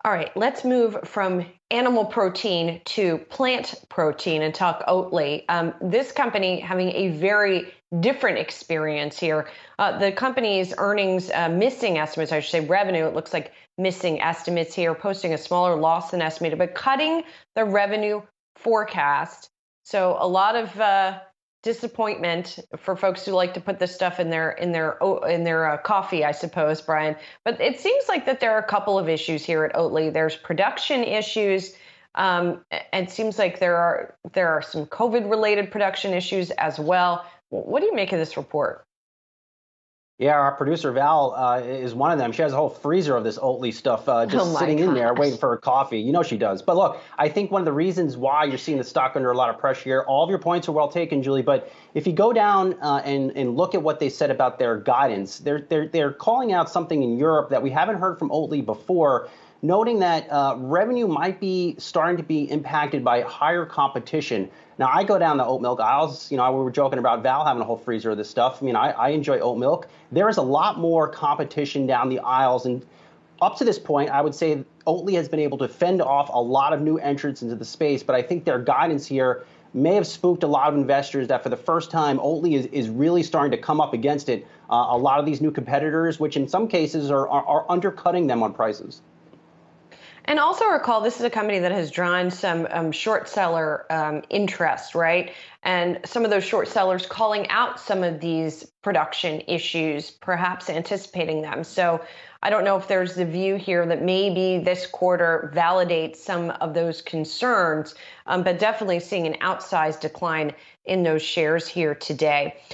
All right, let's move from animal protein to plant protein and talk Oatly. This company having a very different experience here. The company's earnings missing estimates, I should say revenue, it looks like missing estimates here, posting a smaller loss than estimated, but cutting the revenue forecast. So a lot of disappointment for folks who like to put this stuff in their coffee, I suppose, Brian. But it seems like that there are a couple of issues here at Oatly. There's production issues. And it seems like there are some COVID-related production issues as well. What do you make of this report? Yeah, our producer Val is one of them. She has a whole freezer of this Oatly stuff Oh just my sitting in there gosh. waiting for her coffee. You know she does. But look, I think one of the reasons why you're seeing the stock under a lot of pressure here, all of your points are well taken, Julie. But if you go down and look at what they said about their guidance, they're calling out something in Europe that we haven't heard from Oatly before, noting that revenue might be starting to be impacted by higher competition. Now, I go down the oat milk aisles. We were joking about Val having a whole freezer of this stuff. I mean, I enjoy oat milk. There is a lot more competition down the aisles. And up to this point, I would say Oatly has been able to fend off a lot of new entrants into the space. But I think their guidance here may have spooked a lot of investors that for the first time, Oatly is really starting to come up against it. A lot of these new competitors, which in some cases are undercutting them on prices. And also recall, this is a company that has drawn some short seller interest, right? And some of those short sellers calling out some of these production issues, perhaps anticipating them. So I don't know if there's the view here that maybe this quarter validates some of those concerns, but definitely seeing an outsized decline in those shares here today.